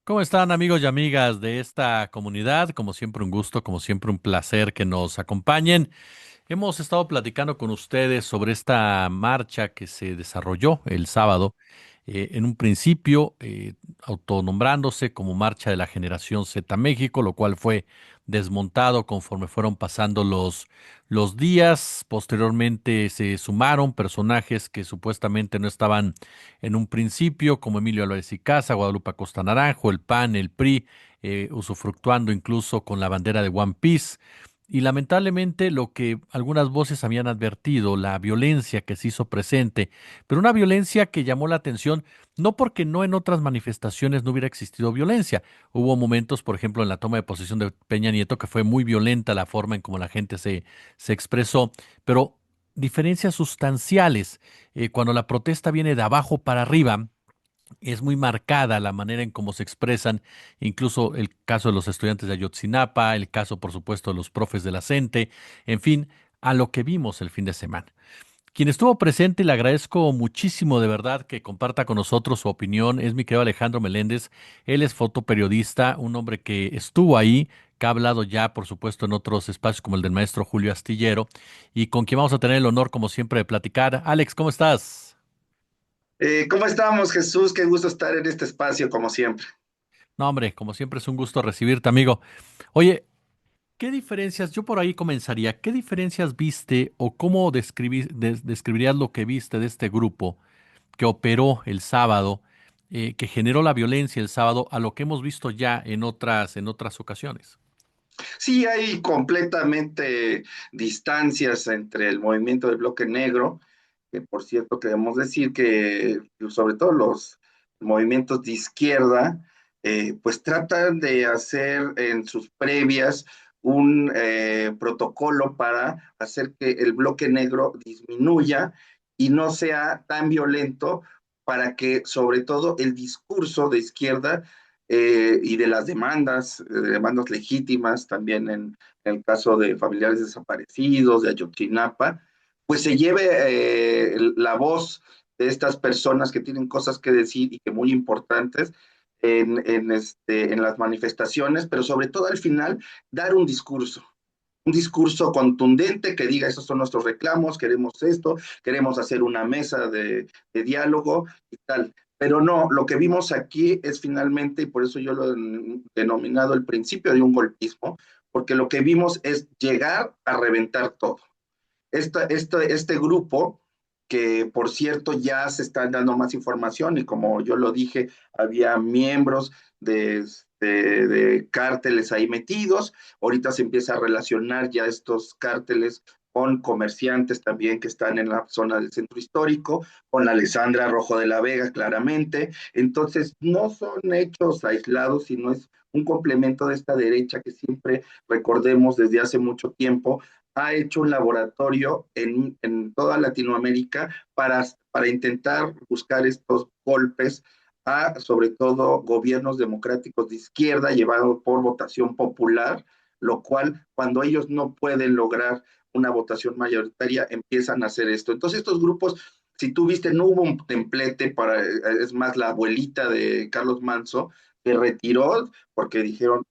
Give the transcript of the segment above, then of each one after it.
¿Cómo están amigos y amigas de esta comunidad? Como siempre un gusto, como siempre un placer que nos acompañen. Hemos estado platicando con ustedes sobre esta marcha que se desarrolló el sábado, en un principio autonombrándose como Marcha de la Generación Z México, lo cual fue desmontado conforme fueron pasando los días. Posteriormente se sumaron personajes que supuestamente no estaban en un principio, como Emilio Álvarez y Casa, Guadalupe Acosta Naranjo, el PAN, el PRI, usufructuando incluso con la bandera de One Piece. Y lamentablemente lo que algunas voces habían advertido, la violencia que se hizo presente, pero una violencia que llamó la atención, no porque no en otras manifestaciones no hubiera existido violencia. Hubo momentos, por ejemplo, en la toma de posesión de Peña Nieto, que fue muy violenta la forma en cómo la gente se expresó, pero diferencias sustanciales. Cuando la protesta viene de abajo para arriba, es muy marcada la manera en cómo se expresan, incluso el caso de los estudiantes de Ayotzinapa, el caso, por supuesto, de los profes de la CENTE, en fin, a lo que vimos el fin de semana. Quien estuvo presente, le agradezco muchísimo de verdad que comparta con nosotros su opinión, es mi querido Alejandro Meléndez. Él es fotoperiodista, un hombre que estuvo ahí, que ha hablado ya, por supuesto, en otros espacios como el del maestro Julio Astillero, y con quien vamos a tener el honor, como siempre, de platicar. Alex, ¿cómo estás? ¿Cómo estamos, Jesús? Qué gusto estar en este espacio, como siempre. No, hombre, como siempre es un gusto recibirte, amigo. Oye, ¿qué diferencias, yo por ahí comenzaría, qué diferencias viste o cómo describirías lo que viste de este grupo que operó el sábado, que generó la violencia el sábado, a lo que hemos visto ya en otras ocasiones? Sí, hay completamente distancias entre el movimiento del bloque negro, que por cierto queremos decir que sobre todo los movimientos de izquierda, pues tratan de hacer en sus previas un protocolo para hacer que el bloque negro disminuya y no sea tan violento para que sobre todo el discurso de izquierda y de las demandas legítimas, también en el caso de familiares desaparecidos, de Ayotzinapa, pues se lleve la voz de estas personas que tienen cosas que decir y que muy importantes en las manifestaciones, pero sobre todo al final dar un discurso contundente que diga, esos son nuestros reclamos, queremos esto, queremos hacer una mesa de diálogo y tal. Pero no, lo que vimos aquí es finalmente, y por eso yo lo he denominado el principio de un golpismo, porque lo que vimos es llegar a reventar todo. Este grupo, que por cierto ya se están dando más información y como yo lo dije, había miembros de cárteles ahí metidos, ahorita se empieza a relacionar ya estos cárteles con comerciantes también que están en la zona del centro histórico, con la Alessandra Rojo de la Vega claramente, entonces no son hechos aislados, sino es un complemento de esta derecha que siempre recordemos desde hace mucho tiempo ha hecho un laboratorio en toda Latinoamérica para intentar buscar estos golpes a, sobre todo, gobiernos democráticos de izquierda llevados por votación popular, lo cual, cuando ellos no pueden lograr una votación mayoritaria, empiezan a hacer esto. Entonces, estos grupos, si tú viste, no hubo un templete para, es más, la abuelita de Carlos Manso se retiró porque dijeron,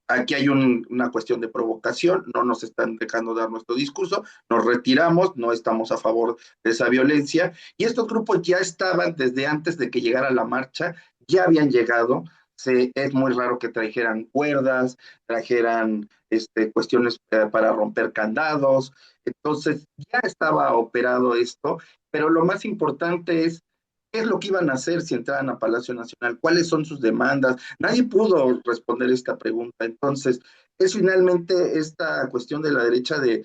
aquí hay una cuestión de provocación, no nos están dejando dar nuestro discurso, nos retiramos, no estamos a favor de esa violencia. Y estos grupos ya estaban desde antes de que llegara la marcha, ya habían llegado. Es muy raro que trajeran cuerdas, trajeran cuestiones para romper candados. Entonces ya estaba operado esto, pero lo más importante es qué es lo que iban a hacer si entraran a Palacio Nacional, cuáles son sus demandas. Nadie pudo responder esta pregunta. Entonces, es finalmente esta cuestión de la derecha de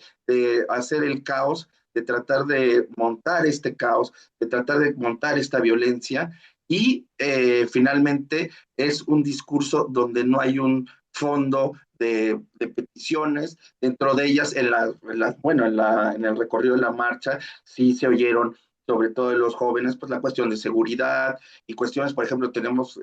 hacer el caos, de tratar de montar este caos, de tratar de montar esta violencia y finalmente es un discurso donde no hay un fondo de peticiones, dentro de ellas, bueno, en el recorrido de la marcha, sí se oyeron sobre todo de los jóvenes, pues la cuestión de seguridad y cuestiones, por ejemplo, tenemos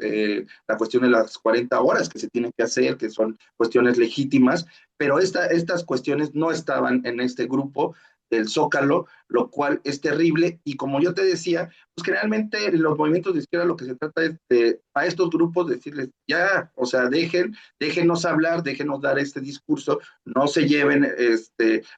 la cuestión de las 40 horas que se tienen que hacer, que son cuestiones legítimas, pero estas cuestiones no estaban en este grupo. del Zócalo, lo cual es terrible. Y como yo te decía, pues generalmente en los movimientos de izquierda lo que se trata es de a estos grupos decirles, ya, o sea, déjenos hablar, déjenos dar este discurso, no se lleven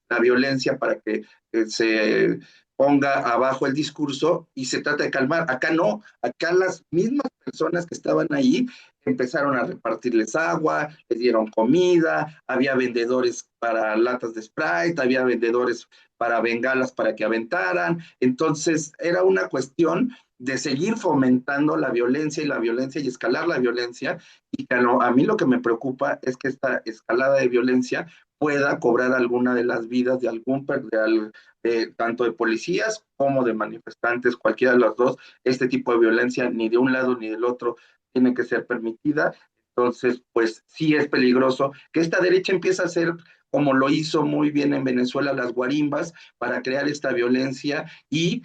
la violencia para que se ponga abajo el discurso y se trata de calmar. Acá no, acá las mismas personas que estaban ahí empezaron a repartirles agua, les dieron comida, había vendedores para latas de Sprite, había vendedores para bengalas para que aventaran. Entonces era una cuestión de seguir fomentando la violencia y la violencia y escalar la violencia. Y a mí lo que me preocupa es que esta escalada de violencia pueda cobrar alguna de las vidas de tanto de policías como de manifestantes, cualquiera de los dos. Este tipo de violencia ni de un lado ni del otro tiene que ser permitida. Entonces, pues sí es peligroso que esta derecha empiece a hacer como lo hizo muy bien en Venezuela las guarimbas para crear esta violencia y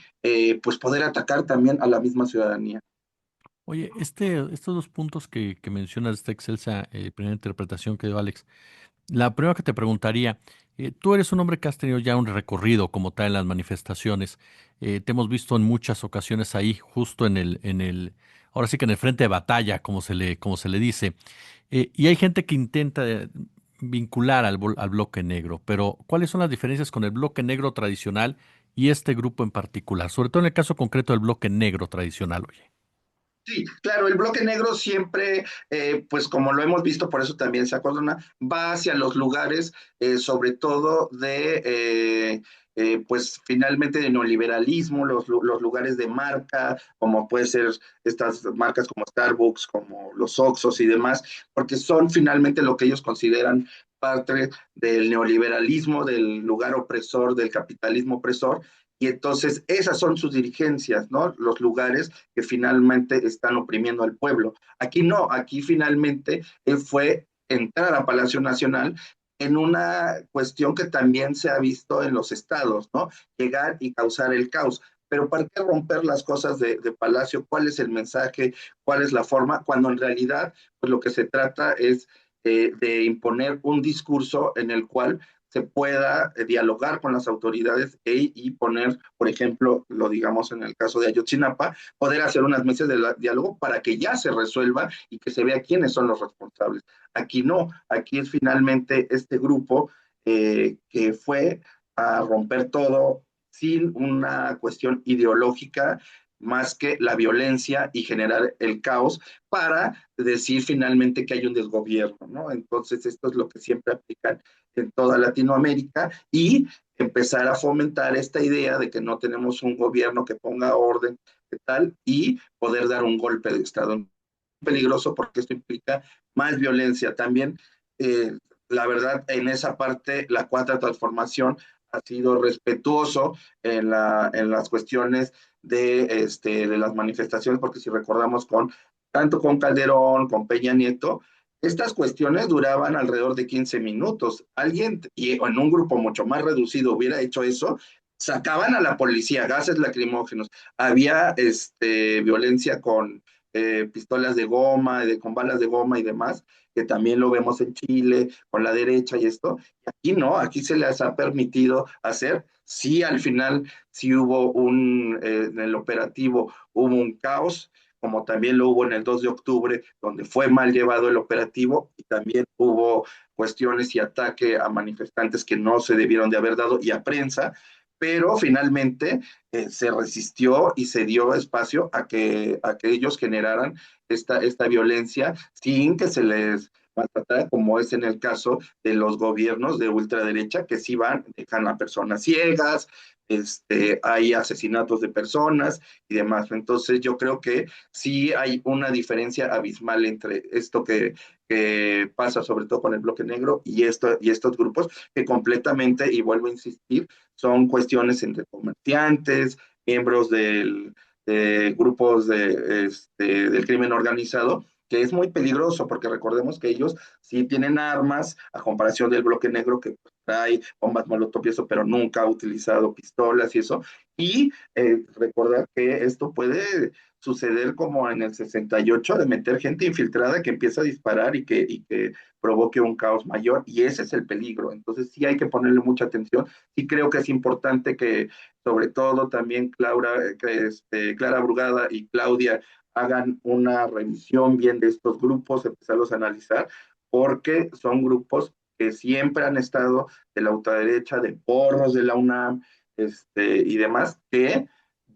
pues poder atacar también a la misma ciudadanía. Oye, estos dos puntos que mencionas, esta excelsa primera interpretación que dio Alex, la primera que te preguntaría, tú eres un hombre que has tenido ya un recorrido como tal en las manifestaciones. Te hemos visto en muchas ocasiones ahí, justo ahora sí que en el frente de batalla, como se le dice. Y hay gente que intenta vincular al bloque negro, pero ¿cuáles son las diferencias con el bloque negro tradicional y este grupo en particular? Sobre todo en el caso concreto del bloque negro tradicional, oye. Sí, claro, el bloque negro siempre, pues como lo hemos visto, por eso también se acordona, va hacia los lugares, sobre todo pues finalmente de neoliberalismo, los lugares de marca, como puede ser estas marcas como Starbucks, como los Oxxos y demás, porque son finalmente lo que ellos consideran parte del neoliberalismo, del lugar opresor, del capitalismo opresor. Y entonces esas son sus dirigencias, ¿no? Los lugares que finalmente están oprimiendo al pueblo. Aquí no, aquí finalmente fue entrar a Palacio Nacional en una cuestión que también se ha visto en los estados, ¿no? Llegar y causar el caos. Pero ¿para qué romper las cosas de Palacio? ¿Cuál es el mensaje? ¿Cuál es la forma? Cuando en realidad, pues lo que se trata es de imponer un discurso en el cual se pueda dialogar con las autoridades y poner, por ejemplo, lo digamos en el caso de Ayotzinapa, poder hacer unas mesas de diálogo para que ya se resuelva y que se vea quiénes son los responsables. Aquí no, aquí es finalmente este grupo que fue a romper todo sin una cuestión ideológica más que la violencia y generar el caos para decir finalmente que hay un desgobierno, ¿no? Entonces, esto es lo que siempre aplican en toda Latinoamérica y empezar a fomentar esta idea de que no tenemos un gobierno que ponga orden y tal y poder dar un golpe de Estado. Peligroso porque esto implica más violencia. También, la verdad, en esa parte, la cuarta transformación ha sido respetuoso en las cuestiones de las manifestaciones, porque si recordamos tanto con Calderón, con Peña Nieto, estas cuestiones duraban alrededor de 15 minutos. Alguien, y en un grupo mucho más reducido, hubiera hecho eso, sacaban a la policía, gases lacrimógenos, había violencia con pistolas de goma, con balas de goma y demás, que también lo vemos en Chile, con la derecha y esto. Y aquí no, aquí se les ha permitido hacer. Sí, al final sí hubo en el operativo hubo un caos, como también lo hubo en el 2 de octubre, donde fue mal llevado el operativo y también hubo cuestiones y ataque a manifestantes que no se debieron de haber dado y a prensa, pero finalmente se resistió y se dio espacio a que ellos generaran esta violencia sin que se les maltratara, como es en el caso de los gobiernos de ultraderecha que sí dejan a personas ciegas, hay asesinatos de personas y demás. Entonces yo creo que sí hay una diferencia abismal entre esto que pasa sobre todo con el bloque negro y estos grupos que completamente, y vuelvo a insistir, son cuestiones entre comerciantes, miembros de grupos del crimen organizado, que es muy peligroso porque recordemos que ellos sí tienen armas a comparación del bloque negro que trae bombas molotov y eso, pero nunca ha utilizado pistolas y eso. Y recordar que esto puede suceder como en el 68 de meter gente infiltrada que empieza a disparar y que provoque un caos mayor, y ese es el peligro. Entonces sí hay que ponerle mucha atención. Sí creo que es importante que sobre todo también Clara Brugada y Claudia hagan una revisión bien de estos grupos, empezarlos a analizar, porque son grupos que siempre han estado de la ultraderecha, de porros de la UNAM, y demás, que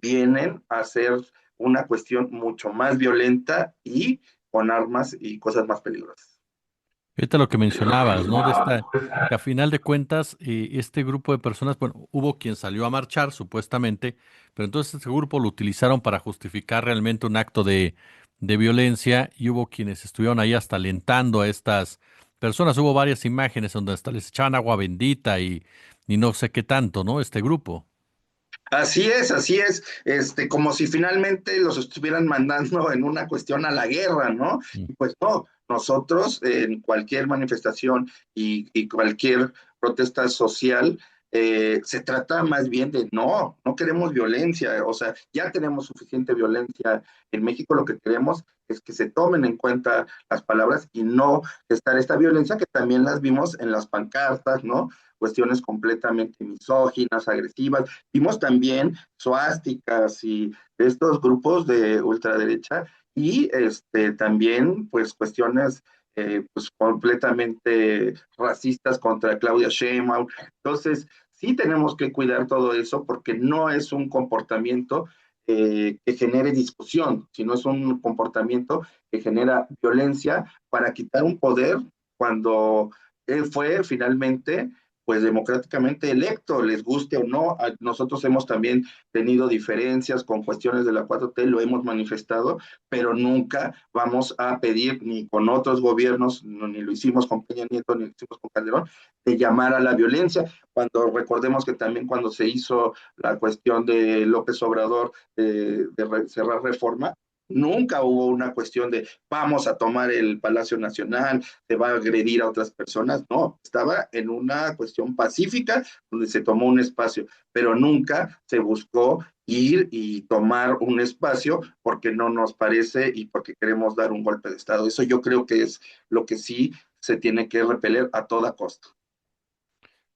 vienen a ser una cuestión mucho más violenta y con armas y cosas más peligrosas. Ahorita lo que mencionabas, ¿no? De esta, que a final de cuentas, este grupo de personas, bueno, hubo quien salió a marchar, supuestamente, pero entonces este grupo lo utilizaron para justificar realmente un acto de violencia y hubo quienes estuvieron ahí hasta alentando a estas personas. Hubo varias imágenes donde hasta les echaban agua bendita y no sé qué tanto, ¿no? Este grupo. Así es, como si finalmente los estuvieran mandando en una cuestión a la guerra, ¿no? Mm. Y pues no, nosotros en cualquier manifestación y cualquier protesta social, se trata más bien de no queremos violencia, o sea, ya tenemos suficiente violencia en México, lo que queremos es que se tomen en cuenta las palabras y no estar esta violencia que también las vimos en las pancartas, ¿no? Cuestiones completamente misóginas, agresivas. Vimos también suásticas y estos grupos de ultraderecha y también pues cuestiones pues completamente racistas contra Claudia Sheinbaum. Entonces, sí tenemos que cuidar todo eso porque no es un comportamiento que genere discusión, sino es un comportamiento que genera violencia para quitar un poder cuando él fue finalmente pues democráticamente electo, les guste o no. Nosotros hemos también tenido diferencias con cuestiones de la 4T, lo hemos manifestado, pero nunca vamos a pedir ni con otros gobiernos, ni lo hicimos con Peña Nieto, ni lo hicimos con Calderón, de llamar a la violencia. Cuando recordemos que también cuando se hizo la cuestión de López Obrador cerrar Reforma, nunca hubo una cuestión de vamos a tomar el Palacio Nacional, se va a agredir a otras personas. No, estaba en una cuestión pacífica donde se tomó un espacio, pero nunca se buscó ir y tomar un espacio porque no nos parece y porque queremos dar un golpe de Estado. Eso yo creo que es lo que sí se tiene que repeler a toda costa.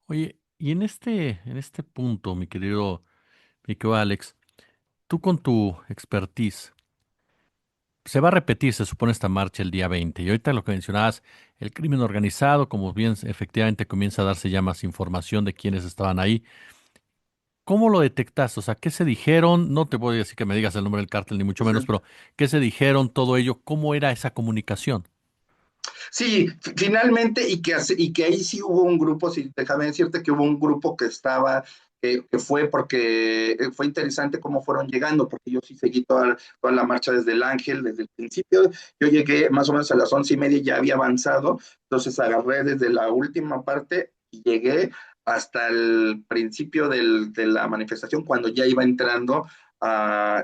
Oye, y en este punto, mi querido Alex, tú con tu expertise, se va a repetir, se supone, esta marcha el día 20. Y ahorita lo que mencionabas, el crimen organizado, como bien efectivamente comienza a darse ya más información de quiénes estaban ahí. ¿Cómo lo detectaste? O sea, ¿qué se dijeron? No te voy a decir que me digas el nombre del cártel, ni mucho menos, pero ¿qué se dijeron? Todo ello, ¿cómo era esa comunicación? Sí, finalmente, y que ahí sí hubo un grupo, sí, déjame decirte que hubo un grupo que estaba, que fue porque fue interesante cómo fueron llegando, porque yo sí seguí toda la marcha desde el Ángel, desde el principio. Yo llegué más o menos a las 11:30, ya había avanzado, entonces agarré desde la última parte y llegué hasta el principio de la manifestación, cuando ya iba entrando a,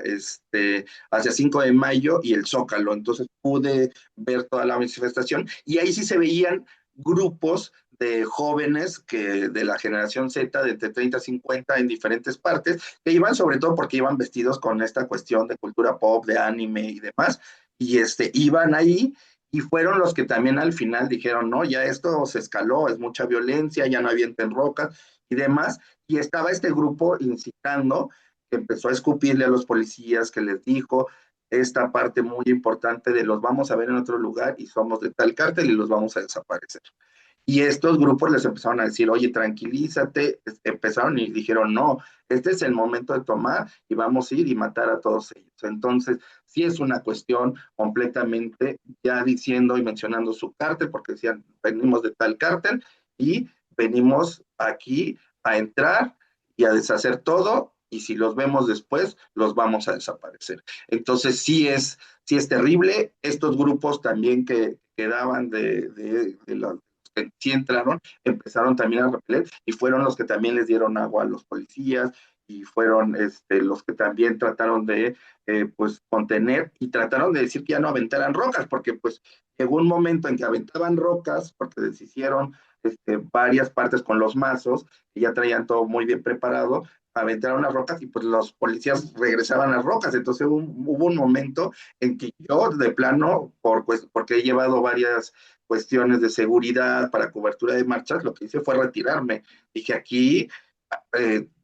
hacia 5 de mayo y el Zócalo. Entonces pude ver toda la manifestación y ahí sí se veían grupos de jóvenes que de la generación Z, de entre 30 a 50 en diferentes partes, que iban sobre todo porque iban vestidos con esta cuestión de cultura pop, de anime y demás, y iban ahí y fueron los que también al final dijeron, no, ya esto se escaló, es mucha violencia, ya no avienten rocas y demás, y estaba este grupo incitando, que empezó a escupirle a los policías, que les dijo, esta parte muy importante de los vamos a ver en otro lugar y somos de tal cártel y los vamos a desaparecer. Y estos grupos les empezaron a decir, oye, tranquilízate, empezaron y dijeron, no, este es el momento de tomar y vamos a ir y matar a todos ellos. Entonces, sí es una cuestión completamente ya diciendo y mencionando su cártel, porque decían, venimos de tal cártel y venimos aquí a entrar y a deshacer todo y si los vemos después, los vamos a desaparecer. Entonces, sí es terrible. Estos grupos también que quedaban de los que sí entraron, empezaron también a repeler y fueron los que también les dieron agua a los policías y fueron los que también trataron de pues contener y trataron de decir que ya no aventaran rocas, porque pues llegó un momento en que aventaban rocas porque deshicieron varias partes con los mazos, que ya traían todo muy bien preparado, aventaron unas rocas y pues los policías regresaban las rocas. Entonces hubo un momento en que yo de plano, porque he llevado varias cuestiones de seguridad para cobertura de marchas, lo que hice fue retirarme. Dije, aquí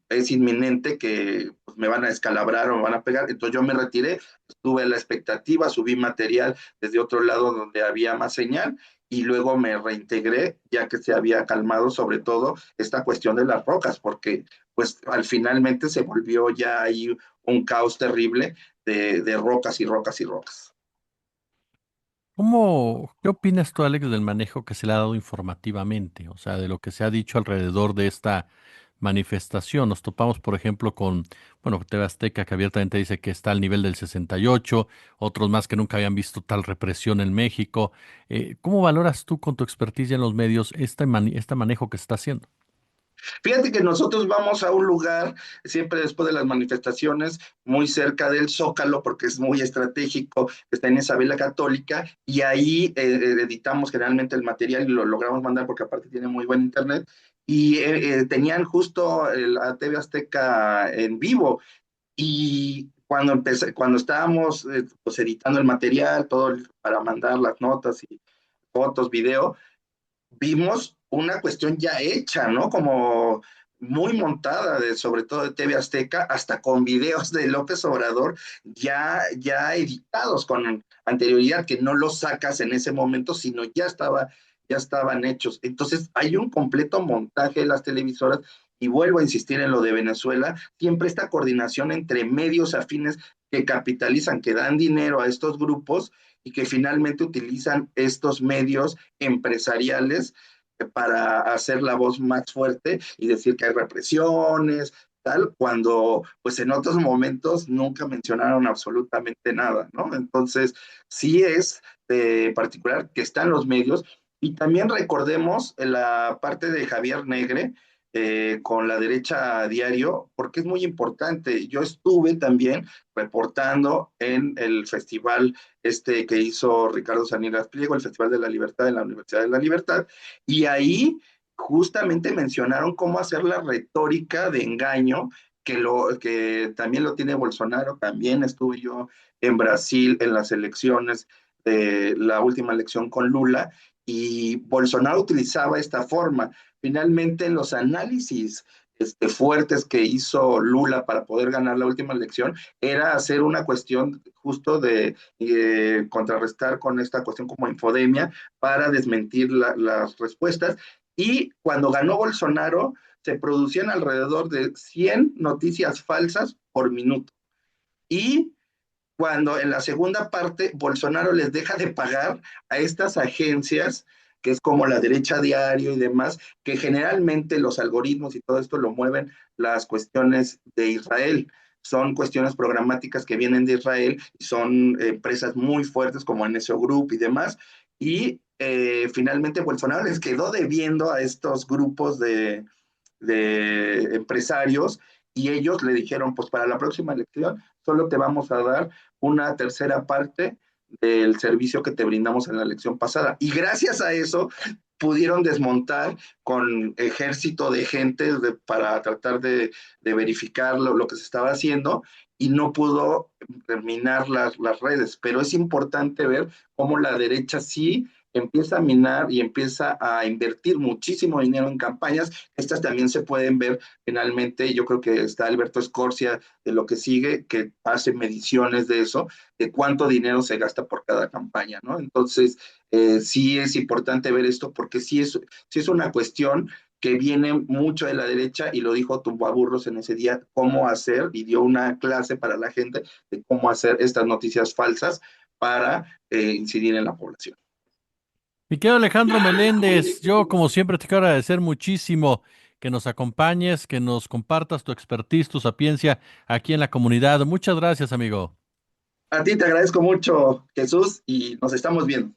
es inminente que pues, me van a descalabrar o me van a pegar. Entonces yo me retiré, estuve a la expectativa, subí material desde otro lado donde había más señal y luego me reintegré ya que se había calmado sobre todo esta cuestión de las rocas, porque pues al finalmente se volvió ya ahí un caos terrible de rocas y rocas y rocas. ¿Qué opinas tú, Alex, del manejo que se le ha dado informativamente? O sea, de lo que se ha dicho alrededor de esta manifestación. Nos topamos, por ejemplo, con, bueno, TV Azteca, que abiertamente dice que está al nivel del 68, otros más que nunca habían visto tal represión en México. ¿Cómo valoras tú con tu experticia en los medios este manejo que se está haciendo? Fíjate que nosotros vamos a un lugar, siempre después de las manifestaciones, muy cerca del Zócalo, porque es muy estratégico, está en Isabel la Católica, y ahí editamos generalmente el material y lo logramos mandar porque aparte tiene muy buen internet, y tenían justo la TV Azteca en vivo, y cuando estábamos pues editando el material, para mandar las notas y fotos, video, vimos una cuestión ya hecha, ¿no? Como muy montada, sobre todo de TV Azteca, hasta con videos de López Obrador ya editados con anterioridad, que no los sacas en ese momento, sino ya estaban hechos. Entonces, hay un completo montaje de las televisoras. Y vuelvo a insistir en lo de Venezuela, siempre esta coordinación entre medios afines que capitalizan, que dan dinero a estos grupos y que finalmente utilizan estos medios empresariales para hacer la voz más fuerte y decir que hay represiones, tal, cuando pues en otros momentos nunca mencionaron absolutamente nada, ¿no? Entonces, sí es particular que están los medios y también recordemos la parte de Javier Negre, con la derecha a diario, porque es muy importante. Yo estuve también reportando en el festival que hizo Ricardo Salinas Pliego, el Festival de la Libertad en la Universidad de la Libertad, y ahí justamente mencionaron cómo hacer la retórica de engaño, que también lo tiene Bolsonaro. También estuve yo en Brasil en las elecciones de la última elección con Lula, y Bolsonaro utilizaba esta forma. Finalmente, en los análisis fuertes que hizo Lula para poder ganar la última elección, era hacer una cuestión justo de contrarrestar con esta cuestión como infodemia para desmentir las respuestas. Y cuando ganó Bolsonaro, se producían alrededor de 100 noticias falsas por minuto. Y cuando en la segunda parte Bolsonaro les deja de pagar a estas agencias, que es como la derecha diario y demás, que generalmente los algoritmos y todo esto lo mueven las cuestiones de Israel. Son cuestiones programáticas que vienen de Israel y son empresas muy fuertes como NSO Group y demás. Y finalmente Bolsonaro les quedó debiendo a estos grupos de empresarios y ellos le dijeron, pues para la próxima elección solo te vamos a dar una tercera parte del servicio que te brindamos en la elección pasada. Y gracias a eso pudieron desmontar con ejército de gente para tratar de verificar lo que se estaba haciendo y no pudo terminar las redes. Pero es importante ver cómo la derecha sí empieza a minar y empieza a invertir muchísimo dinero en campañas. Estas también se pueden ver finalmente. Yo creo que está Alberto Escorcia de lo que sigue, que hace mediciones de eso, de cuánto dinero se gasta por cada campaña, ¿no? Entonces, sí es importante ver esto porque sí es una cuestión que viene mucho de la derecha y lo dijo Tumbaburros en ese día, cómo hacer, y dio una clase para la gente de cómo hacer estas noticias falsas para incidir en la población. Mi querido Alejandro Meléndez, yo como siempre te quiero agradecer muchísimo que nos acompañes, que nos compartas tu expertise, tu sapiencia aquí en la comunidad. Muchas gracias, amigo. A ti te agradezco mucho, Jesús, y nos estamos viendo.